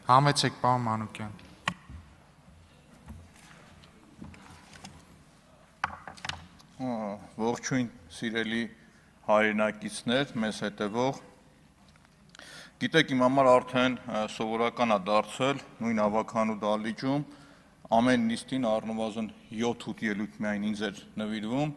Համեցեք, պարոն Մանուկյան։ Ողջույն սիրելի հայրենակիցներ, մեզ հետևող։ Գիտեք, իմ համար արդեն սովորական է դարձել նույն ավականու դահլիճում ամեն նիստին առնվազն 7-8 ելույթ միայն ինձ էր նվիրվում,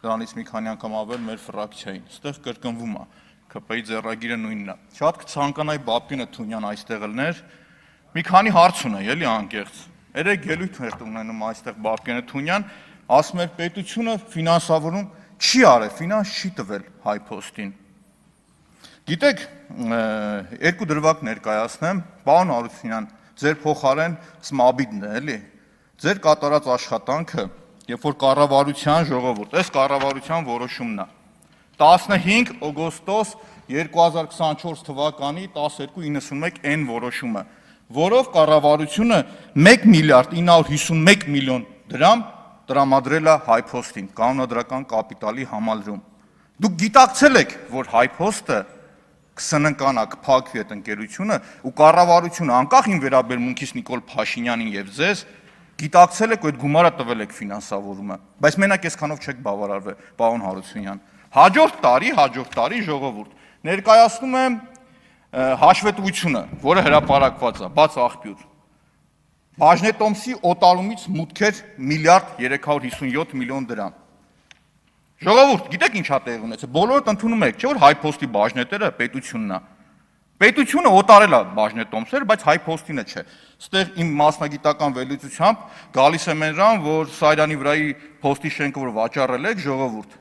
դրանից մի քանի անգամ ավել մեր ֆրակցիային։ Այստեղ կրկնվում է, ԿՊ-ի ձեռագիրը նույնն է։ Շատ կցանկանայի Բաբկենը Թունյան այստեղ լներ, մի քանի հարց ունեի, էլի անկեղծ։ Երեք ելույթ էր ունենում այստեղ Բաբկենը Թունյան, ասում էր պետությունը ֆինանսավորում չի արել, ֆինանս չի տվել Հայփոստին։ Գիտեք, երկու դրվագ ներկայացնեմ, պարոն Արությունյան, ձեր փոխարեն Սմաբիդն է, էլի։ Ձեր կատարած աշխատանքը, երբ որ կառավարության ժողովուրդ, այս կառավարության որոշումն է։ 15 օգոստոս 2024 թվականի 12:91 որոշումը, որով կառավարությունը 1 միլիարդ 951 միլիոն դրամ տրամադրել է Հայփոստին կանոնադրական կապիտալի համալրում։ Դուք գիտակցել եք, որ Հայփոստը կսննկանա, կփակվի այդ ընկերությունը ու կառավարությունը անկախ իմ վերաբերմունքից Նիկոլ Փաշինյանին եւ ձեզ գիտակցել եք, որ այդ գումարը տվել եք ֆինանսավորումը, բայց մենակ այսքանով չեք բավարարվել, պարոն Հարությունյան։ Հաջորդ տարի ժողովուրդ ներկայացնում եմ հաշվետվությունը, որը հրապարակված է, բաց աղբյուր։ Բաժնետոմսի օտարումից մուտքեր 1,357 միլիոն դրամ։ Ժողովուրդ, գիտեք ինչ է տեղի ունեցել, բոլորդ ընդունում եք, չէ՞ որ Հայփոստի բաժնետերը պետությունն է։ Պետությունը օտարել է բաժնետոմսեր, բայց Հայփոստինը չէ։ Այստեղ իմ մասնագիտական վերլուծությամբ գալիս է մենրան, որ Սարյանի վրայի փոստի շենքը որ վաճառել եք, ժողովուրդ,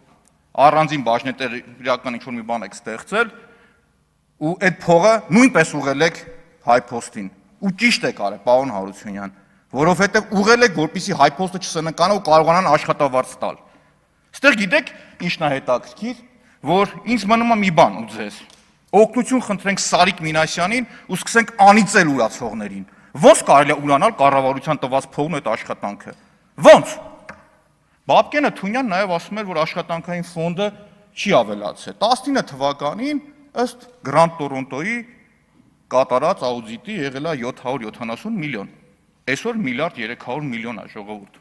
առանձին բաժնետեր իրական ինչ-որ մի բան եք ստեղծել, ու այդ փողը նույնպես ուղղել եք Հայփոստին։ Ու ճիշտ եք արել, պարոն Հարությունյան, որովհետև ուղղել եք, որպեսզի Հայփոստը չսննկանա ու կարողանան աշխատավարձ տալ։ Այստեղ գիտեք ինչն է հետաքրքիր, որ ինձ մնում է մի բան ու ձեզ։ Օգնություն խնդրենք Սարիկ Մինասյանին ու սկսենք անիծել ուրացողներին։ Ոնց կարելի է ուրանալ կառավարության տված փողն ու այդ աշխատանքը։ Ոնց։ Բաբկենը Թունյան նաև ասում էր, որ աշխատանքային ֆոնդը չի ավելացել։ 19 թվականին ըստ Grand Toronto-ի կատարած աուդիտի եղել է 770 միլիոն։ Այսօր 1,3 միլիոն է, ժողովուրդ։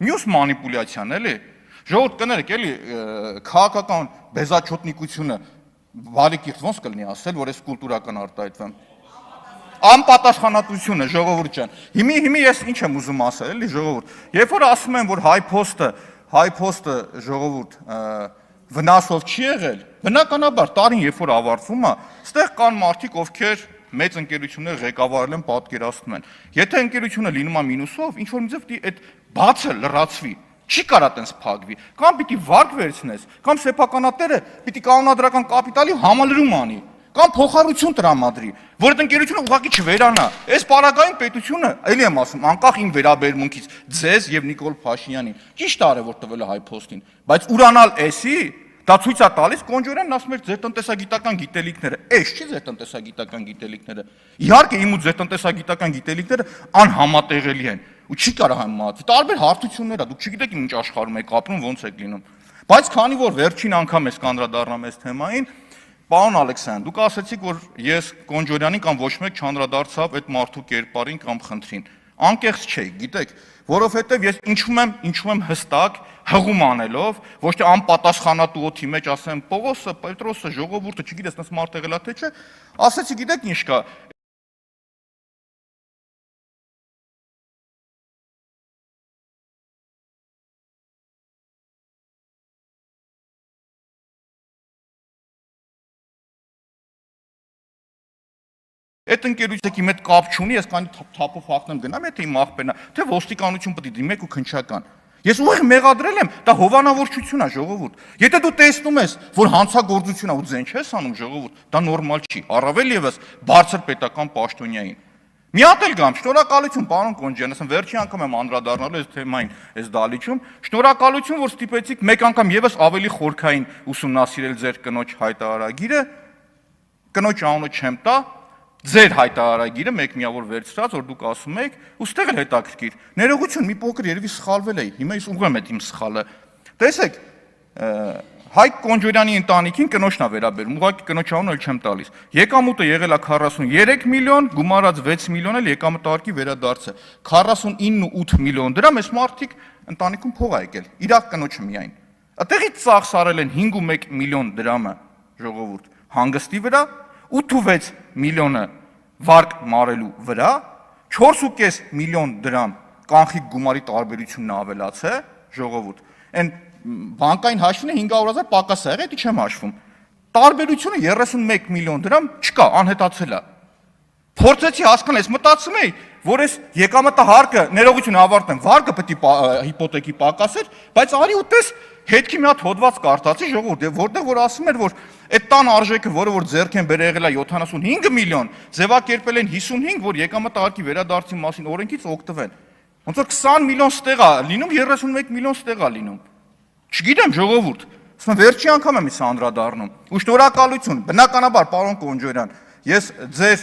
Մյուս մանիպուլյացիան էլի, ժողովուրդ կներեք, էլի քաղաքական բեզաչոտնիկությունը բարիկիրթ ոնց կլինի ասել, որ այս կուլտուրական արտահայտվեմ։ Անպատասխանատվությունը, ժողովուրդ ջան։ Հիմի ես ինչ եմ ուզում ասել, էլի ժողովուրդ։ Երբ որ ասում են, որ Հայփոստը ժողովուրդ վնասով չի եղել, բնականաբար տարին երբ որ ավարտվում է, ստեղ կան մարդիկ, ովքեր մեծ ընկերություններ ղեկավարել են, պատկերացնում են։ Եթե ընկերությունը լինում է մինուսով, ինչ որ մի ձև այդ բացը լրացվի, չի կարա տենց փակվի, կամ պիտի վարկ վերցնես, կամ սեփականատերը պիտի կանոնադրական կապիտալի համալրում անի, կամ փոխառություն տրամադրի, որ այդ ընկերությունը ուղղակի չվերանա։ Այս պարագայում պետությունը, էլի եմ ասում, անկախ իմ վերաբերմունքից ձեզ եւ Նիկոլ Փաշինյանին, ճիշտ արել որ տվել է Հայփոստին, բայց ուրանալ էսի, դա ցույց է տալիս Կոնջորյանն ասում էր ձեր տնտեսագիտական գիտելիքները, էս չի ձեր տնտեսագիտական գիտելիքները։ Իհարկե իմ ու ձեր տնտեսագիտական գիտելիքները անհամատեղելի են ու չի կարող համատեղել։ Տարբեր հարթություններ է, դուք չգիտեք ինչ աշխարհում եք ապրում, ոնց եք լինում։ Բայց քանի որ վերջին անգամ ես կանդրադառնամ այս թեմային, պարոն Ալեքսանդր, դուք ասացիք, որ ես Կոնջորյանին կամ ոչ մեկ չանդրադարձավ այդ մարդու կերպարին կամ խնդրին։ Անկեղծ չէի, գիտեք, որովհետև ես ինչում եմ հստակ հղում անելով, ոչ թե անպատասխանատու օդի մեջ ասեմ Պողոսը, Պետրոսը, ժողովուրդը, չգիտես, նս մարդ եղել է թե չէ, ասեցի, գիտեք ինչ կա։ Այդ ընկերությունի հետ կապ չունի, ես կանի թափով հաղթեմ գնամ, եթե իմ աղբերն է, թե ոստիկանություն պետք է դիմեք ու քննչական։ Ես ուղիղ մեղադրել եմ, դա հովանավորչություն է, ժողովուրդ։ Եթե դու տեսնում ես, որ հանցագործություն է ու ձեն չես անում, ժողովուրդ, դա նորմալ չի, առավել եւս բարձր պետական պաշտոնյային։ Մի հատ էլ գամ, շնորհակալություն, պարոն Կոնջյան, ասեմ, վերջի անգամ եմ անդրադառնալու այս թեմային, այս դահլիճում, շնորհակալություն, որ ստիպեցիք մեկ անգամ եւս ավելի խորքային ուսումնասիրել ձեր կնոջ հայտարարագիրը, կնոջ անունը չեմ տա, ձեր հայտարարագիրը մեկ միավոր վերցրած, որ դուք ասում եք, ու ստեղ էլ հետաքրքիր։ Ներողություն, մի փոքր երևի սխալվել էի, հիմա ես ուղղեմ այդ իմ սխալը։ Տեսեք, Հայկ Կոնջորյանի ընտանիքին կնոջն է վերաբերում, ուղղակի կնոջ անունը էլ չեմ տալիս։ Եկամուտը եղել է 43 միլիոն, գումարած 6 միլիոն էլ եկամտահարկի վերադարձ է։ 49.8 միլիոն դրամ այս մարդիկ ընտանիքում փող ա եկել, իրար կնոջը միայն։ Այդտեղից ծախսարել են 5.1 միլիոն դրամը ժողովուրդ հանգստի վրա, 8.6 միլիոնը վարկ մարելու վրա, 4.5 միլիոն դրամ կանխիկ գումարի տարբերությունն ավելաց է, ժողովուրդ։ Այն բանկային հաշվին 500,000 պակաս է եղել, դա չեմ հաշվում։ Տարբերությունը 31 միլիոն դրամ չկա, անհետացել է։ Փորձեցի հասկանալ, ես մտածում էի, որ այս եկամտահարկը ներողություն ավարտեմ, վարկը պետք է հիպոթեքի պակաս էր, բայց արի ու տես հետքի մի հատ հոդված կարդացի ժողովուրդ, որտեղ որ ասում էր, որ այդ տան արժեքը, որը որ ձեռք են բերել եղել է 75 միլիոն, ձևակերպել են 55, որ եկամտահարկի վերադարձի մասին օրենքից օգտվեն։ Ոնց որ 20 միլիոն ստեղ է լինում, 31 միլիոն ստեղ է լինում։ Չգիտեմ ժողովուրդ, ասում եմ վերջի անգամ եմ ես անդրադառնում։ Ու շնորհակալություն, բնականաբար պարոն Կոնջորյան, ես ձեր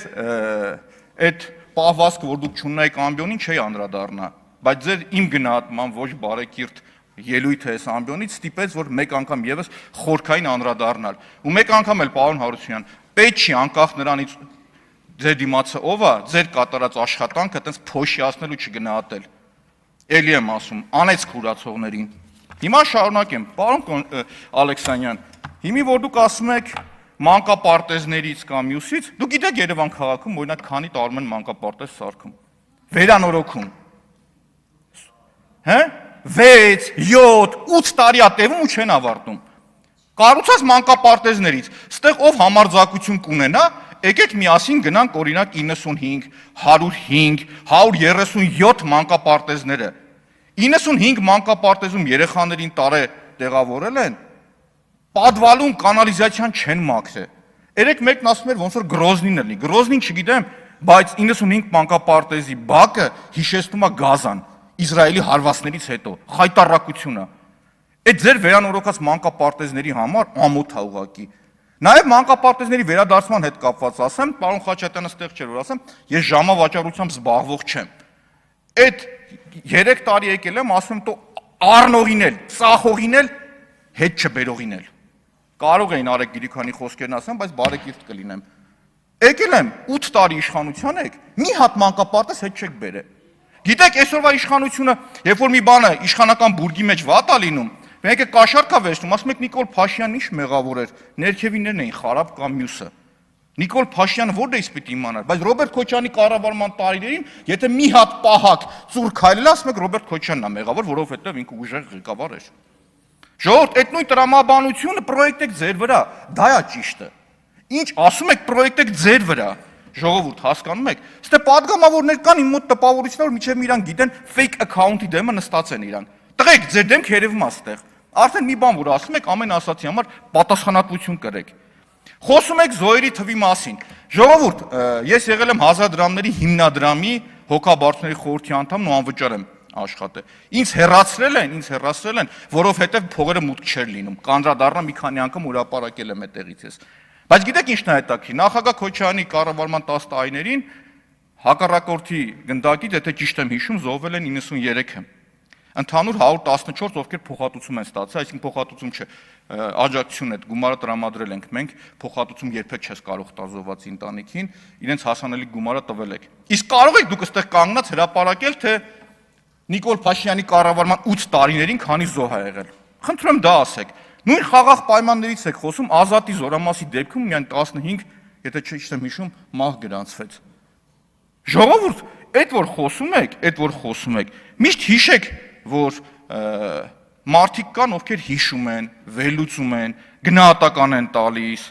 այդ պահվածքը, որ դուք չունենայիք ամբիոնին, չէի անդրադառնա, բայց ձեր իմ գնահատման ոչ բարեկիրթ ելույթը այս ամբիոնից ստիպեց, որ մեկ անգամ եւս խորքային անդրադառնալ։ Ու մեկ անգամ էլ պարոն Հարությունյան, պետք չի անկախ նրանից ձեր դիմացը ով է, ձեր կատարած աշխատանքը այտենց փոշիացնել ու չգնահատել։ Էլի եմ ասում, անեց քուրացողներին։ Հիմա շարունակեմ, պարոն Ալեքսանյան, հիմի որ դուք ասում եք մանկապարտեզներից կամ մյուսից, դուք գիտեք Երևան քաղաքում օրինակ քանի տարում են մանկապարտեզ սարքում, վերանորոգում։ Հա? 6, 7, 8 տարի է տևում ու չեն ավարտում։ Կառուցած մանկապարտեզներից, ստեղ ով համարձակություն կունենա, եկեք միասին գնանք օրինակ 95, 105, 137 մանկապարտեզները։ 95 մանկապարտեզում երեխաներին տարե տեղավորել են, պատվալում կանալիզացիան չեն մաքրել։ Երեք մեկն ասում էր ոնց որ Գրոզնին լինի։ Գրոզնին չգիտեմ, բայց 95 մանկապարտեզի բակը հիշեցնում է Գազան, Իսրայելի հարվածներից հետո, խայտառակությունը։ Այդ ձեր վերանորոգած մանկապարտեզների համար ամոթ է ուղղակի։ Նաև մանկապարտեզների վերադարձման հետ կապված ասեմ, պարոն Խաչատյանը ստեղ չէր որ ասեմ, ես ժամավաճառությամբ զբաղվող չեմ։ Այդ 3 տարի եկել եմ, ասում եմ, «Տո առնողին էլ, ծախողին էլ, հետ չբերողին էլ»։ Կարող էին Արեգ Գրիգորյանի խոսքերն ասեմ, բայց բարեկիրթ կլինեմ։ Եկել եմ 8 տարի իշխանության եք, մի հատ մանկապարտեզ հետ չեք բերել։ Գիտեք, այսօրվա իշխանությունը, երբ որ մի բանը իշխանական բուրգի մեջ վատ է լինում, մենք է կաշառքա վերցնում, ասում եք Նիկոլ Փաշյանն ինչ մեղավոր էր, ներքևիններն էին խարապ կամ մյուսը։ Նիկոլ Փաշյանը որտե՞ղ է պետք իմանալ, բայց Ռոբերտ Քոչյանի կառավարման տարիներին, եթե մի հատ պահակ ծուր քայլել, ասում եք Ռոբերտ Քոչյանն է մեղավոր, որովհետև ինքը ուժեղ ղեկավար էր։ Ժողովուրդ, այդ նույն տրամաբանությունը պրոյեկտ եք ձեր վրա, դա է ճիշտը։ Ինչ ասում եք պրոյեկտ եք ձեր վրա, ժողովուրդ, հասկանում եք։ Ստե падգամավորներ կան իմ մոտ տպավորիչներ, որ միջև իրան գիտեն fake account-ի դեմը նստած են իրան։ Տղեկ, ձեր դեմք երևում է ստեղ։ Արդեն մի բան որ ասում եք, ամեն ասացի համար պատասխանատվություն կրեք։ Խոսում եք զոհերի թվի մասին։ Ժողովուրդ, ես եղել եմ 1000 դրամների հիմնադրամի հոգաբարձուների խորհրդի անդամն ու անվճար եմ աշխատել։ Ինձ հեռացրել են, որովհետև փողերը մուտք չէր լինում։ Կանդրադառնա մի քանի անգամ հրապարակել եմ այդտեղից ես։ Բայց գիտեք ինչն է հետաքրքիր, նախագահ Քոչյանի կառավարման 10 տարիներին հակառակորդի գնդակից, եթե ճիշտ եմ հիշում, զոհվել են 93-ը։ Ընդհանուր 114, ովքեր փոխհատուցում են ստացել, այսինքն փոխհատուցում չէ, աջակցություն է, գումարը տրամադրել ենք մենք, փոխհատուցում երբեք չես կարող տալ զոհվածի ընտանիքին, իրենց հասանելի գումարը տվել եք։ Իսկ կարող եք դուք այստեղ կանգնած հրապարակել, թե Նիկոլ Փաշինյանի կառավարման 8 տարիներին քանի զոհ ա եղել։ Խնդրում եմ դա ասեք։ Նույն խաղաղ պայմաններից եք խոսում, Ազատի զորամասի դեպքում միայն 15, եթե ճիշտ եմ հիշում, մահ գրանցվեց։ Ժողովուրդ, այդ որ խոսում եք, միշտ հիշեք, որ մարդիկ կան, ովքեր հիշում են, վերլուծում են, գնահատական են տալիս։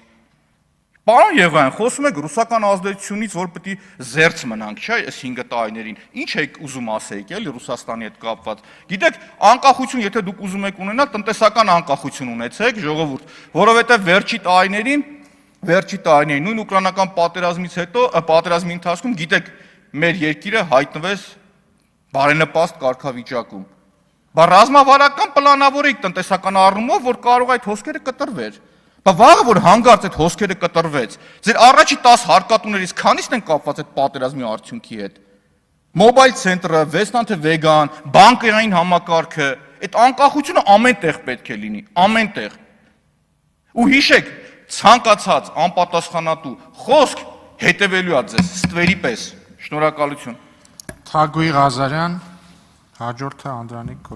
Պարոն Եղայան, խոսում եք ռուսական ազդեցությունից, որ պետք է զերծ մնանք, չէ՞, այս 5 տարիներին։ Ինչ եք ուզում ասեիք, էլի Ռուսաստանի հետ կապված։ Գիտեք, անկախություն, եթե դուք ուզում եք ունենալ, տնտեսական անկախություն ունեցեք, ժողովուրդ, որովհետև վերջի տարիներին, նույն ուկրաինական պատերազմից հետո, պատերազմի ընթացքում, գիտեք, մեր երկիրը հայտնվեց բարենպաստ կարգավիճակում։ Բա ռազմավարական պլանավորեք տնտեսական առումով, որ կարող այդ հոսքերը կտրվեր։ Բա վաղը որ հանգարց այդ հոսքերը կտրվեց, ձեր առաջի 10 հարկատուներից քանիսն են կապված այդ պատերազմի արդյունքի հետ։ Մոբայլ ցենտրը, Վեստան թե Վեգան, բանկային համակարգը, այդ անկախությունը ամեն տեղ պետք է լինի, ամեն տեղ։ Ու հիշեք, ցանկացած անպատասխանատու խոսք հետևելու է ձեզ ստվերի պես։ Շնորհակալություն։ Թագուհի Ղազարյան, հաջորդը Անդրանիկ